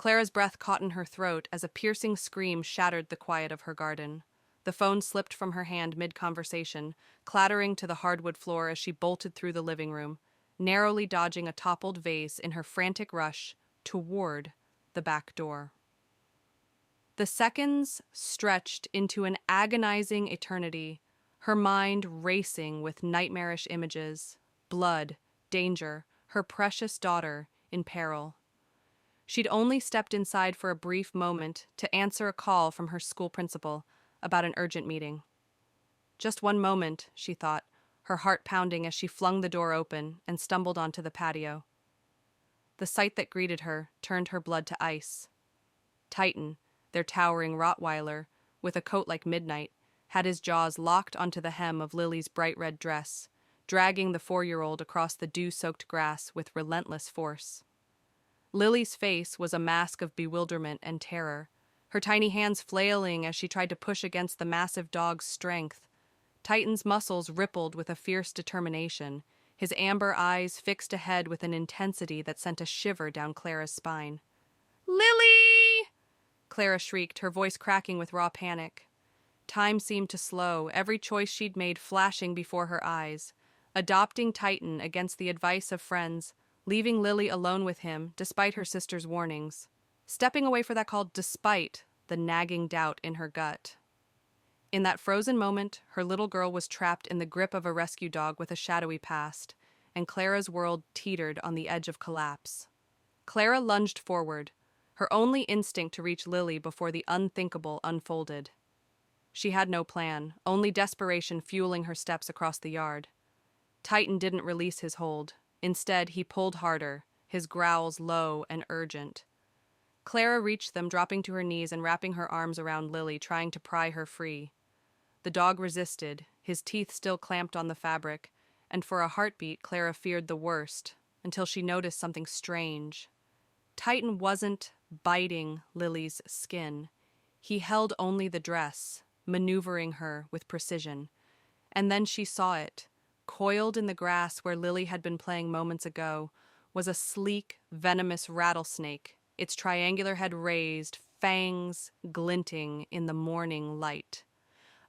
Clara's breath caught in her throat as a piercing scream shattered the quiet of her garden. The phone slipped from her hand mid-conversation, clattering to the hardwood floor as she bolted through the living room, narrowly dodging a toppled vase in her frantic rush toward the back door. The seconds stretched into an agonizing eternity, her mind racing with nightmarish images, blood, danger, her precious daughter in peril. She'd only stepped inside for a brief moment to answer a call from her school principal about an urgent meeting. Just one moment, she thought, her heart pounding as she flung the door open and stumbled onto the patio. The sight that greeted her turned her blood to ice. Titan, their towering Rottweiler, with a coat like midnight, had his jaws locked onto the hem of Lily's bright red dress, dragging the 4-year-old across the dew-soaked grass with relentless force. Lily's face was a mask of bewilderment and terror, her tiny hands flailing as she tried to push against the massive dog's strength. Titan's muscles rippled with a fierce determination, his amber eyes fixed ahead with an intensity that sent a shiver down Clara's spine. "Lily!" Clara shrieked, her voice cracking with raw panic. Time seemed to slow, every choice she'd made flashing before her eyes. Adopting Titan against the advice of friends, leaving Lily alone with him despite her sister's warnings. Stepping away for that call despite the nagging doubt in her gut. In that frozen moment, her little girl was trapped in the grip of a rescue dog with a shadowy past, and Clara's world teetered on the edge of collapse. Clara lunged forward, her only instinct to reach Lily before the unthinkable unfolded. She had no plan, only desperation fueling her steps across the yard. Titan didn't release his hold. Instead, he pulled harder, his growls low and urgent. Clara reached them, dropping to her knees and wrapping her arms around Lily, trying to pry her free. The dog resisted, his teeth still clamped on the fabric, and for a heartbeat, Clara feared the worst, until she noticed something strange. Titan wasn't biting Lily's skin. He held only the dress, maneuvering her with precision. And then she saw it. Coiled in the grass where Lily had been playing moments ago was a sleek, venomous rattlesnake, its triangular head raised, fangs glinting in the morning light.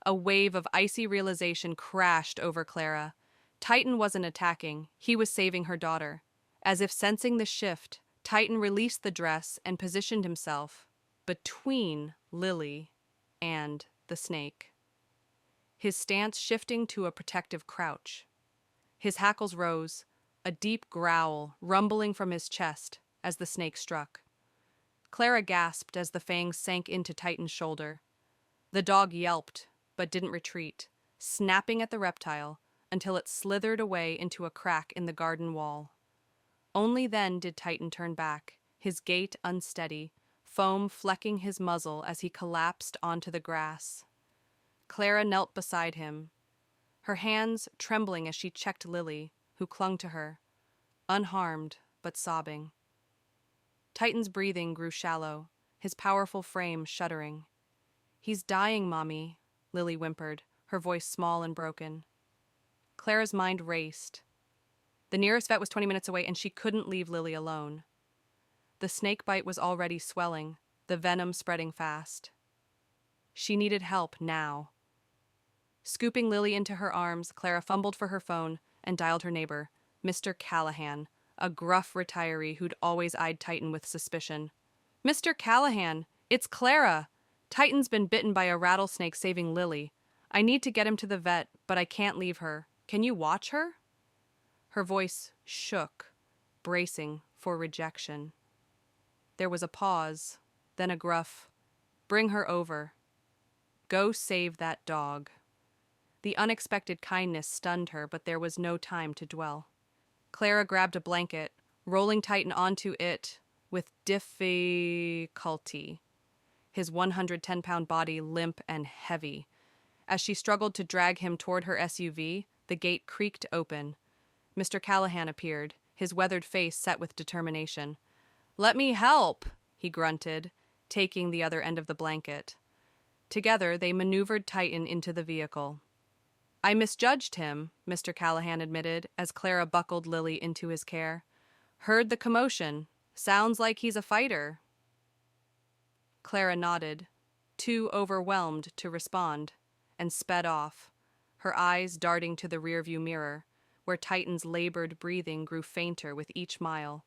A wave of icy realization crashed over Clara. Titan wasn't attacking, he was saving her daughter. As if sensing the shift, Titan released the dress and positioned himself between Lily and the snake, his stance shifting to a protective crouch. His hackles rose, a deep growl rumbling from his chest as the snake struck. Clara gasped as the fangs sank into Titan's shoulder. The dog yelped, but didn't retreat, snapping at the reptile until it slithered away into a crack in the garden wall. Only then did Titan turn back, his gait unsteady, foam flecking his muzzle as he collapsed onto the grass. Clara knelt beside him, her hands trembling as she checked Lily, who clung to her, unharmed but sobbing. Titan's breathing grew shallow, his powerful frame shuddering. "He's dying, Mommy," Lily whimpered, her voice small and broken. Clara's mind raced. The nearest vet was 20 minutes away, and she couldn't leave Lily alone. The snake bite was already swelling, the venom spreading fast. She needed help now. Scooping Lily into her arms, Clara fumbled for her phone and dialed her neighbor, Mr. Callahan, a gruff retiree who'd always eyed Titan with suspicion. "Mr. Callahan, it's Clara. Titan's been bitten by a rattlesnake saving Lily. I need to get him to the vet, but I can't leave her. Can you watch her?" Her voice shook, bracing for rejection. There was a pause, then a gruff, "Bring her over. Go save that dog." The unexpected kindness stunned her, but there was no time to dwell. Clara grabbed a blanket, rolling Titan onto it with difficulty, his 110-pound body limp and heavy. As she struggled to drag him toward her SUV, the gate creaked open. Mr. Callahan appeared, his weathered face set with determination. "Let me help," he grunted, taking the other end of the blanket. Together, they maneuvered Titan into the vehicle. "I misjudged him," Mr. Callahan admitted, as Clara buckled Lily into his care. "Heard the commotion. Sounds like he's a fighter." Clara nodded, too overwhelmed to respond, and sped off, her eyes darting to the rearview mirror, where Titan's labored breathing grew fainter with each mile.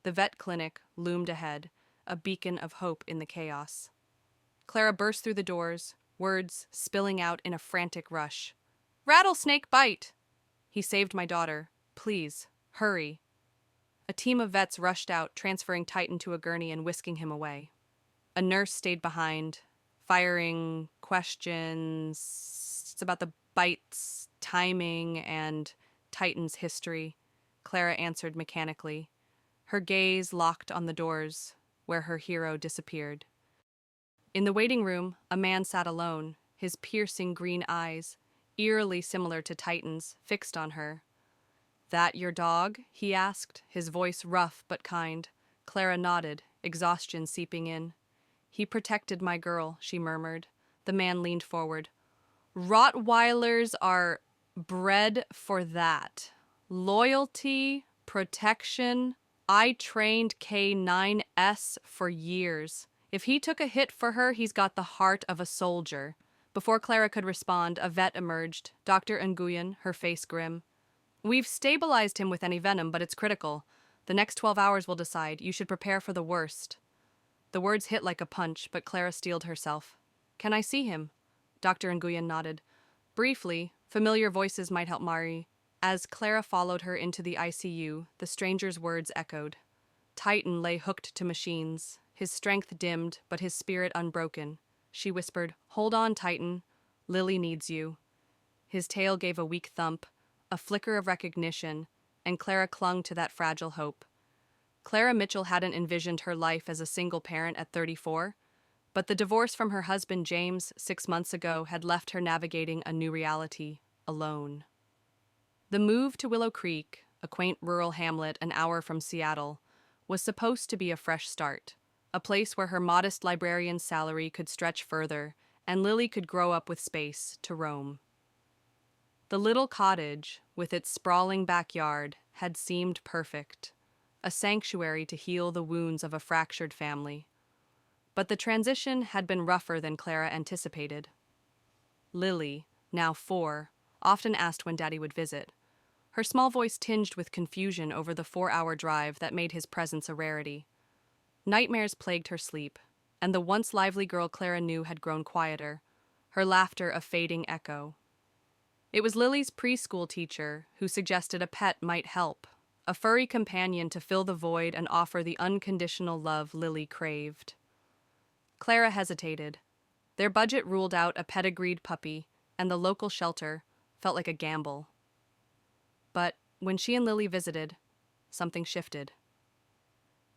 The vet clinic loomed ahead, a beacon of hope in the chaos. Clara burst through the doors, words spilling out in a frantic rush. "Rattlesnake bite! He saved my daughter. Please, hurry." A team of vets rushed out, transferring Titan to a gurney and whisking him away. A nurse stayed behind, firing questions about the bite's timing and Titan's history. Clara answered mechanically, her gaze locked on the doors where her hero disappeared. In the waiting room, a man sat alone, his piercing green eyes, eerily similar to Titan's, fixed on her. "That your dog?" he asked, his voice rough but kind. Clara nodded, exhaustion seeping in. "He protected my girl," she murmured. The man leaned forward. "Rottweilers are bred for that. Loyalty, protection. I trained K9S for years. If he took a hit for her, he's got the heart of a soldier." Before Clara could respond, a vet emerged, Dr. Nguyen, her face grim. "We've stabilized him with any venom, but it's critical. The next 12 hours will decide. You should prepare for the worst." The words hit like a punch, but Clara steeled herself. "Can I see him?" Dr. Nguyen nodded. Briefly, familiar voices might help Mari. As Clara followed her into the ICU, the stranger's words echoed. Titan lay hooked to machines, his strength dimmed, but his spirit unbroken. She whispered, "Hold on, Titan. Lily needs you." His tail gave a weak thump, a flicker of recognition, and Clara clung to that fragile hope. Clara Mitchell hadn't envisioned her life as a single parent at 34, but the divorce from her husband James 6 months ago had left her navigating a new reality, alone. The move to Willow Creek, a quaint rural hamlet an hour from Seattle, was supposed to be a fresh start, a place where her modest librarian's salary could stretch further, and Lily could grow up with space to roam. The little cottage, with its sprawling backyard, had seemed perfect, a sanctuary to heal the wounds of a fractured family. But the transition had been rougher than Clara anticipated. Lily, now 4, often asked when Daddy would visit, her small voice tinged with confusion over the 4-hour drive that made his presence a rarity. Nightmares plagued her sleep, and the once lively girl Clara knew had grown quieter, her laughter a fading echo. It was Lily's preschool teacher who suggested a pet might help, a furry companion to fill the void and offer the unconditional love Lily craved. Clara hesitated. Their budget ruled out a pedigreed puppy, and the local shelter felt like a gamble. But when she and Lily visited, something shifted.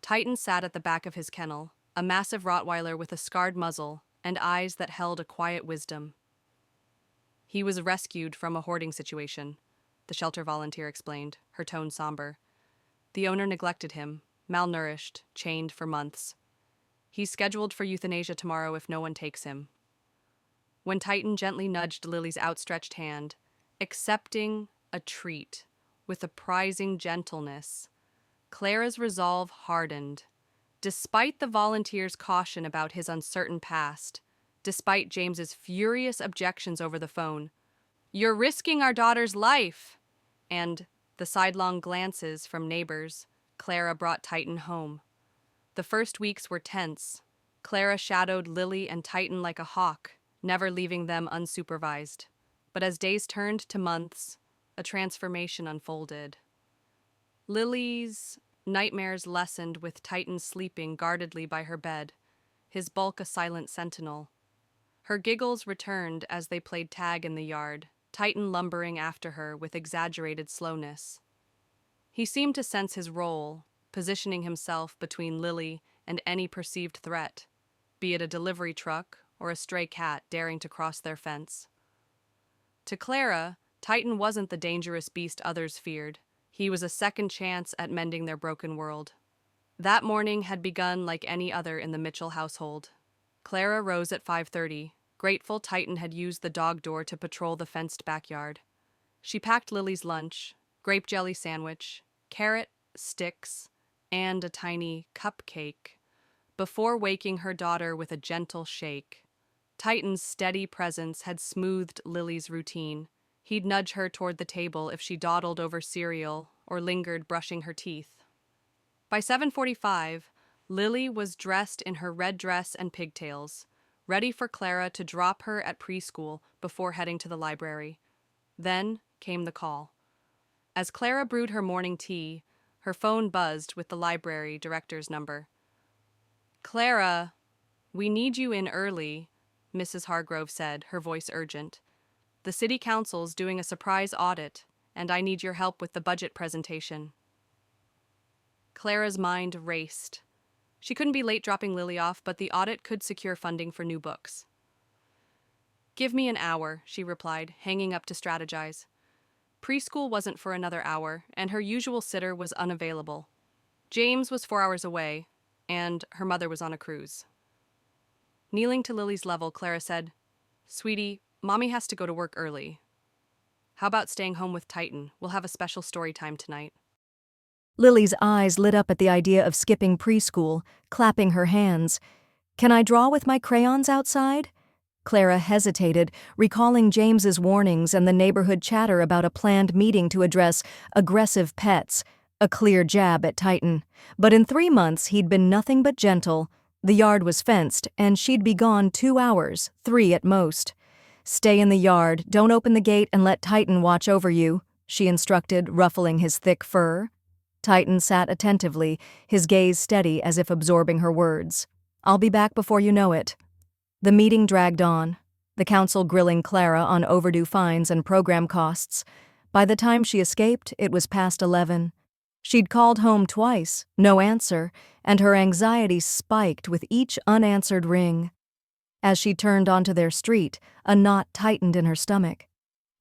Titan sat at the back of his kennel, a massive Rottweiler with a scarred muzzle and eyes that held a quiet wisdom. "He was rescued from a hoarding situation," the shelter volunteer explained, her tone somber. "The owner neglected him, malnourished, chained for months. He's scheduled for euthanasia tomorrow if no one takes him." When Titan gently nudged Lily's outstretched hand, accepting a treat with a prizing gentleness, Clara's resolve hardened. Despite the volunteer's caution about his uncertain past, despite James's furious objections over the phone, "You're risking our daughter's life!" and the sidelong glances from neighbors, Clara brought Titan home. The first weeks were tense. Clara shadowed Lily and Titan like a hawk, never leaving them unsupervised. But as days turned to months, a transformation unfolded. Lily's nightmares lessened with Titan sleeping guardedly by her bed, his bulk a silent sentinel. Her giggles returned as they played tag in the yard, Titan lumbering after her with exaggerated slowness. He seemed to sense his role, positioning himself between Lily and any perceived threat, be it a delivery truck or a stray cat daring to cross their fence. To Clara, Titan wasn't the dangerous beast others feared. He was a second chance at mending their broken world. That morning had begun like any other in the Mitchell household. Clara rose at 5:30, grateful Titan had used the dog door to patrol the fenced backyard. She packed Lily's lunch, grape jelly sandwich, carrot, sticks, and a tiny cupcake, before waking her daughter with a gentle shake. Titan's steady presence had smoothed Lily's routine. He'd nudge her toward the table if she dawdled over cereal or lingered brushing her teeth. By 7:45, Lily was dressed in her red dress and pigtails, ready for Clara to drop her at preschool before heading to the library. Then came the call. As Clara brewed her morning tea, her phone buzzed with the library director's number. "Clara, we need you in early," Mrs. Hargrove said, her voice urgent. "The city council's doing a surprise audit, and I need your help with the budget presentation." Clara's mind raced. She couldn't be late dropping Lily off, but the audit could secure funding for new books. "Give me an hour," she replied, hanging up to strategize. Preschool wasn't for another hour, and her usual sitter was unavailable. James was 4 hours away, and her mother was on a cruise. Kneeling to Lily's level, Clara said, "Sweetie, Mommy has to go to work early. How about staying home with Titan? We'll have a special story time tonight." Lily's eyes lit up at the idea of skipping preschool, clapping her hands. "Can I draw with my crayons outside?" Clara hesitated, recalling James's warnings and the neighborhood chatter about a planned meeting to address aggressive pets, a clear jab at Titan. But in 3 months he'd been nothing but gentle. The yard was fenced, and she'd be gone 2 hours, 3 at most. "Stay in the yard, don't open the gate and let Titan watch over you," she instructed, ruffling his thick fur. Titan sat attentively, his gaze steady as if absorbing her words. "I'll be back before you know it." The meeting dragged on, the council grilling Clara on overdue fines and program costs. By the time she escaped, it was past 11. She'd called home twice, no answer, and her anxiety spiked with each unanswered ring. As she turned onto their street, a knot tightened in her stomach.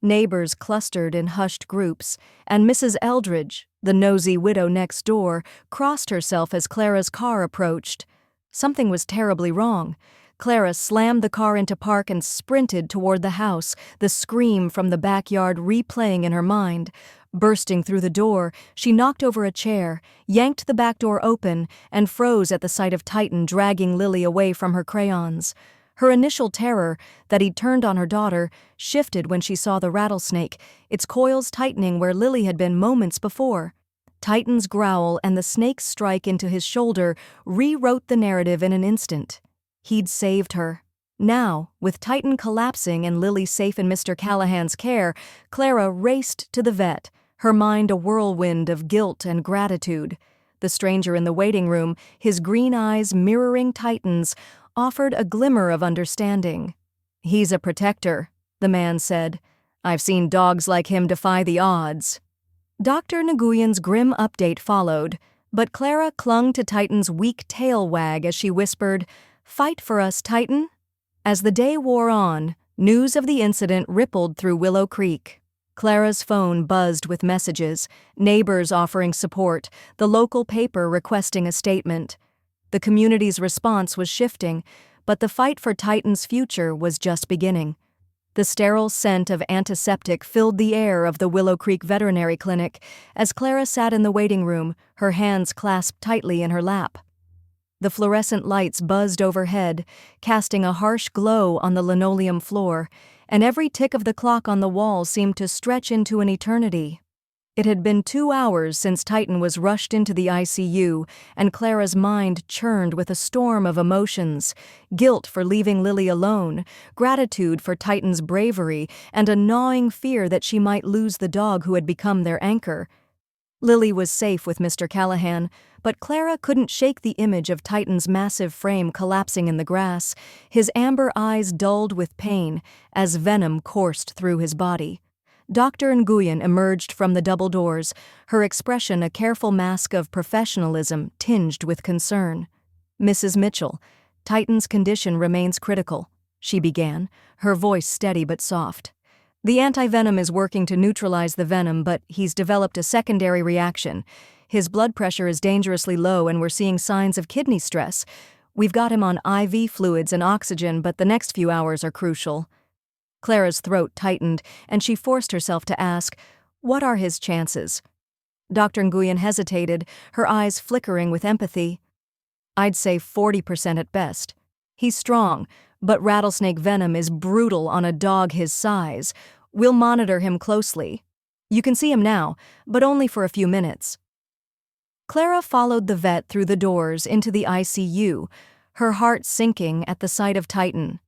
Neighbors clustered in hushed groups, and Mrs. Eldridge, the nosy widow next door, crossed herself as Clara's car approached. Something was terribly wrong. Clara slammed the car into park and sprinted toward the house, the scream from the backyard replaying in her mind. Bursting through the door, she knocked over a chair, yanked the back door open, and froze at the sight of Titan dragging Lily away from her crayons. Her initial terror, that he'd turned on her daughter, shifted when she saw the rattlesnake, its coils tightening where Lily had been moments before. Titan's growl and the snake's strike into his shoulder rewrote the narrative in an instant. He'd saved her. Now, with Titan collapsing and Lily safe in Mr. Callahan's care, Clara raced to the vet, her mind a whirlwind of guilt and gratitude. The stranger in the waiting room, his green eyes mirroring Titan's, offered a glimmer of understanding. "He's a protector," the man said. "I've seen dogs like him defy the odds." Dr. Nguyen's grim update followed, but Clara clung to Titan's weak tail wag as she whispered, "Fight for us, Titan." As the day wore on, news of the incident rippled through Willow Creek. Clara's phone buzzed with messages, neighbors offering support, the local paper requesting a statement. The community's response was shifting, but the fight for Titan's future was just beginning. The sterile scent of antiseptic filled the air of the Willow Creek Veterinary Clinic as Clara sat in the waiting room, her hands clasped tightly in her lap. The fluorescent lights buzzed overhead, casting a harsh glow on the linoleum floor, and every tick of the clock on the wall seemed to stretch into an eternity. It had been 2 hours since Titan was rushed into the ICU, and Clara's mind churned with a storm of emotions: guilt for leaving Lily alone, gratitude for Titan's bravery, and a gnawing fear that she might lose the dog who had become their anchor. Lily was safe with Mr. Callahan, but Clara couldn't shake the image of Titan's massive frame collapsing in the grass, his amber eyes dulled with pain as venom coursed through his body. Dr. Nguyen emerged from the double doors, her expression a careful mask of professionalism tinged with concern. "Mrs. Mitchell, Titan's condition remains critical," she began, her voice steady but soft. "The antivenom is working to neutralize the venom, but he's developed a secondary reaction. His blood pressure is dangerously low and we're seeing signs of kidney stress. We've got him on IV fluids and oxygen, but the next few hours are crucial." Clara's throat tightened, and she forced herself to ask, "What are his chances?" Dr. Nguyen hesitated, her eyes flickering with empathy. I'd say 40% at best. He's strong, but rattlesnake venom is brutal on a dog his size. We'll monitor him closely. You can see him now, but only for a few minutes. Clara followed the vet through the doors into the ICU, her heart sinking at the sight of Titan.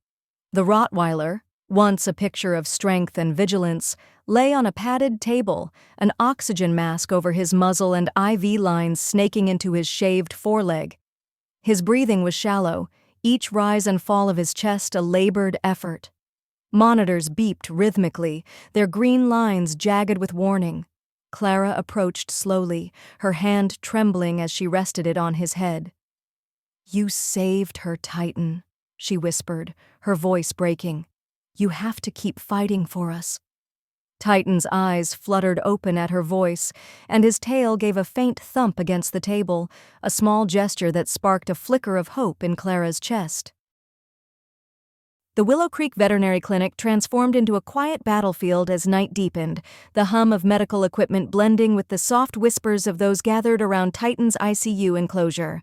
The Rottweiler, once a picture of strength and vigilance, lay on a padded table, an oxygen mask over his muzzle and IV lines snaking into his shaved foreleg. His breathing was shallow, each rise and fall of his chest a labored effort. Monitors beeped rhythmically, their green lines jagged with warning. Clara approached slowly, her hand trembling as she rested it on his head. "You saved her, Titan," she whispered, her voice breaking. "You have to keep fighting for us." Titan's eyes fluttered open at her voice, and his tail gave a faint thump against the table, a small gesture that sparked a flicker of hope in Clara's chest. The Willow Creek Veterinary Clinic transformed into a quiet battlefield as night deepened, the hum of medical equipment blending with the soft whispers of those gathered around Titan's ICU enclosure.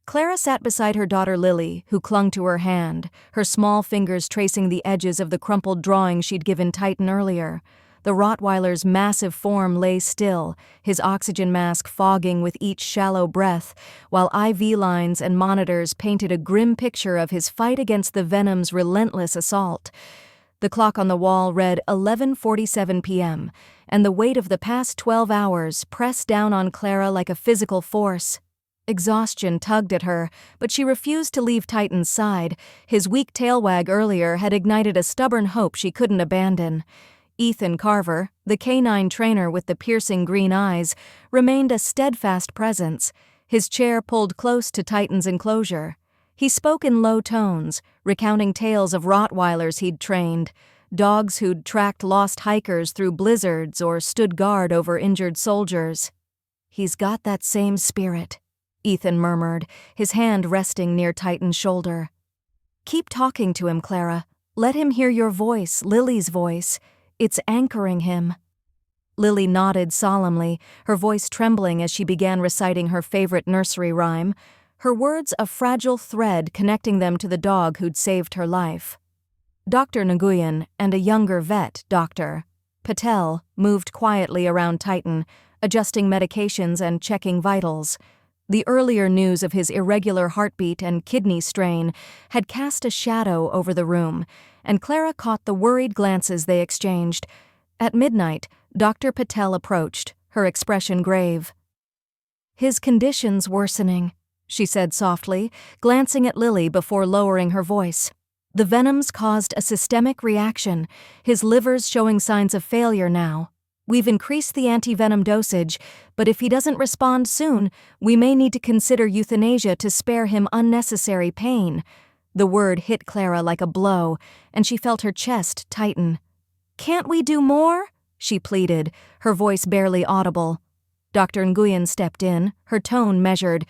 Clara sat beside her daughter Lily, who clung to her hand, her small fingers tracing the edges of the crumpled drawing she'd given Titan earlier. The Rottweiler's massive form lay still, his oxygen mask fogging with each shallow breath, while IV lines and monitors painted a grim picture of his fight against the venom's relentless assault. The clock on the wall read 11:47 p.m., and the weight of the past 12 hours pressed down on Clara like a physical force. Exhaustion tugged at her, but she refused to leave Titan's side. His weak tail wag earlier had ignited a stubborn hope she couldn't abandon. Ethan Carver, the canine trainer with the piercing green eyes, remained a steadfast presence, his chair pulled close to Titan's enclosure. He spoke in low tones, recounting tales of Rottweilers he'd trained, dogs who'd tracked lost hikers through blizzards or stood guard over injured soldiers. "He's got that same spirit," Ethan murmured, his hand resting near Titan's shoulder. "Keep talking to him, Clara. Let him hear your voice, Lily's voice. It's anchoring him." Lily nodded solemnly, her voice trembling as she began reciting her favorite nursery rhyme, her words a fragile thread connecting them to the dog who'd saved her life. Dr. Nguyen and a younger vet, Dr. Patel, moved quietly around Titan, adjusting medications and checking vitals. The earlier news of his irregular heartbeat and kidney strain had cast a shadow over the room, and Clara caught the worried glances they exchanged. At midnight, Dr. Patel approached, her expression grave. "His condition's worsening," she said softly, glancing at Lily before lowering her voice. "The venoms caused a systemic reaction, his liver's showing signs of failure now. We've increased the anti-venom dosage, but if he doesn't respond soon, we may need to consider euthanasia to spare him unnecessary pain." The word hit Clara like a blow, and she felt her chest tighten. "Can't we do more?" she pleaded, her voice barely audible. Dr. Nguyen stepped in, her tone measured.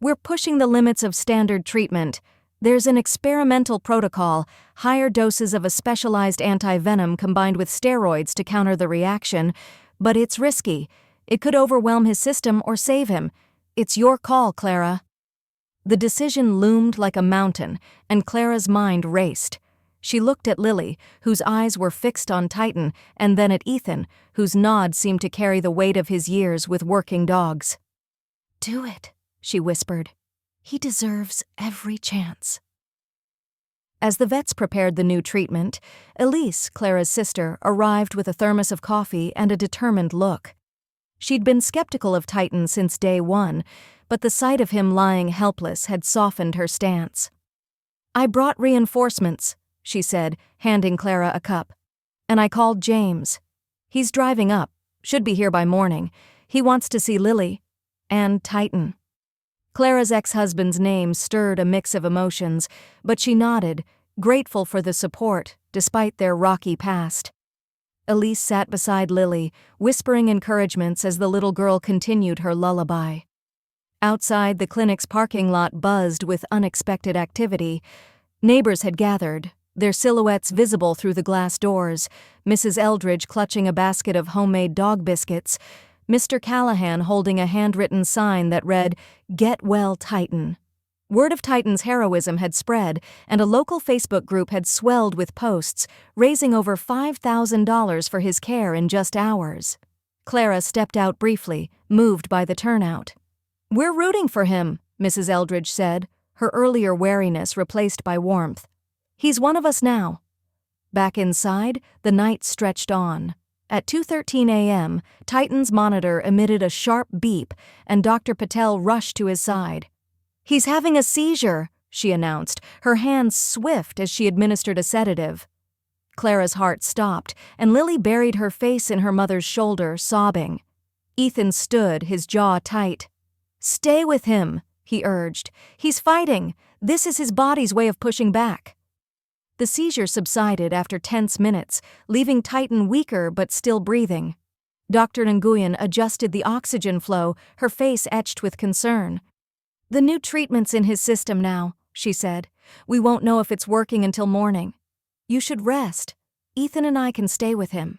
"We're pushing the limits of standard treatment. There's an experimental protocol, higher doses of a specialized anti-venom combined with steroids to counter the reaction, but it's risky. It could overwhelm his system or save him. It's your call, Clara." The decision loomed like a mountain, and Clara's mind raced. She looked at Lily, whose eyes were fixed on Titan, and then at Ethan, whose nod seemed to carry the weight of his years with working dogs. "Do it," she whispered. "He deserves every chance." As the vets prepared the new treatment, Elise, Clara's sister, arrived with a thermos of coffee and a determined look. She'd been skeptical of Titan since day one, but the sight of him lying helpless had softened her stance. "I brought reinforcements," she said, handing Clara a cup. "And I called James. He's driving up, should be here by morning. He wants to see Lily. And Titan." Clara's ex-husband's name stirred a mix of emotions, but she nodded, grateful for the support, despite their rocky past. Elise sat beside Lily, whispering encouragements as the little girl continued her lullaby. Outside, the clinic's parking lot buzzed with unexpected activity. Neighbors had gathered, their silhouettes visible through the glass doors, Mrs. Eldridge clutching a basket of homemade dog biscuits, Mr. Callahan holding a handwritten sign that read, "Get well, Titan." Word of Titan's heroism had spread, and a local Facebook group had swelled with posts, raising over $5,000 for his care in just hours. Clara stepped out briefly, moved by the turnout. "We're rooting for him," Mrs. Eldridge said, her earlier wariness replaced by warmth. "He's one of us now." Back inside, the night stretched on. At 2:13 a.m., Titan's monitor emitted a sharp beep, and Dr. Patel rushed to his side. "He's having a seizure," she announced, her hands swift as she administered a sedative. Clara's heart stopped, and Lily buried her face in her mother's shoulder, sobbing. Ethan stood, his jaw tight. "Stay with him," he urged. "He's fighting. This is his body's way of pushing back." The seizure subsided after tense minutes, leaving Titan weaker but still breathing. Dr. Nguyen adjusted the oxygen flow, her face etched with concern. "The new treatment's in his system now," she said. "We won't know if it's working until morning. You should rest. Ethan and I can stay with him."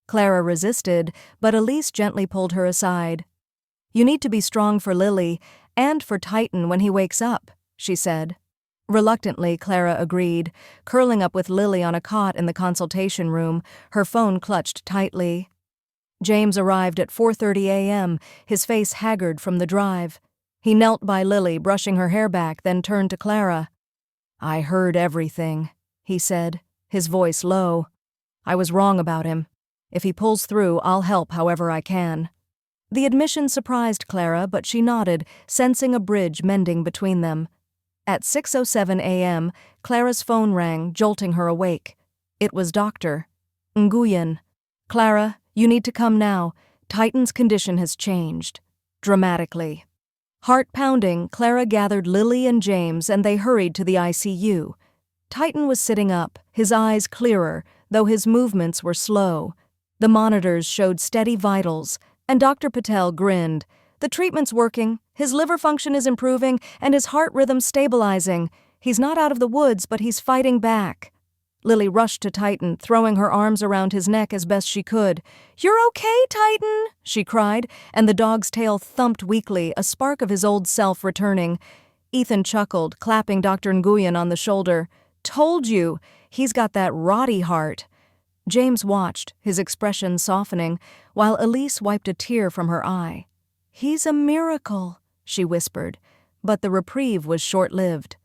Clara resisted, but Elise gently pulled her aside. "You need to be strong for Lily, and for Titan when he wakes up," she said. Reluctantly, Clara agreed, curling up with Lily on a cot in the consultation room, her phone clutched tightly. James arrived at 4:30 a.m., his face haggard from the drive. He knelt by Lily, brushing her hair back, then turned to Clara. "I heard everything," he said, his voice low. "I was wrong about him. If he pulls through, I'll help however I can." The admission surprised Clara, but she nodded, sensing a bridge mending between them. At 6:07 a.m., Clara's phone rang, jolting her awake. It was Dr. Nguyen. "Clara, you need to come now. Titan's condition has changed. Dramatically." Heart pounding, Clara gathered Lily and James, and they hurried to the ICU. Titan was sitting up, his eyes clearer, though his movements were slow. The monitors showed steady vitals, and Dr. Patel grinned. "The treatment's working, his liver function is improving, and his heart rhythm stabilizing. He's not out of the woods, but he's fighting back." Lily rushed to Titan, throwing her arms around his neck as best she could. "You're okay, Titan," she cried, and the dog's tail thumped weakly, a spark of his old self returning. Ethan chuckled, clapping Dr. Nguyen on the shoulder. "Told you, he's got that Rotty heart." James watched, his expression softening, while Elise wiped a tear from her eye. "He's a miracle," she whispered, but the reprieve was short-lived.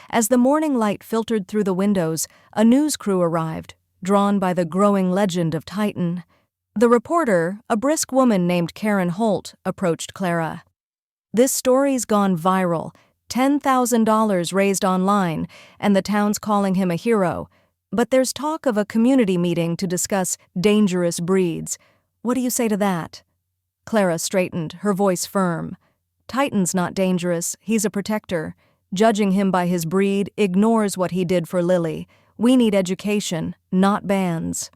As the morning light filtered through the windows, a news crew arrived, drawn by the growing legend of Titan. The reporter, a brisk woman named Karen Holt, approached Clara. "This story's gone viral, $10,000 raised online, and the town's calling him a hero. But there's talk of a community meeting to discuss dangerous breeds. What do you say to that?" Clara straightened, her voice firm. "Titan's not dangerous, he's a protector. Judging him by his breed ignores what he did for Lily. We need education, not bans."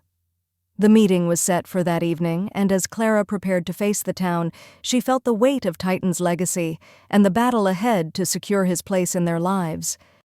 The meeting was set for that evening, and as Clara prepared to face the town, she felt the weight of Titan's legacy and the battle ahead to secure his place in their lives.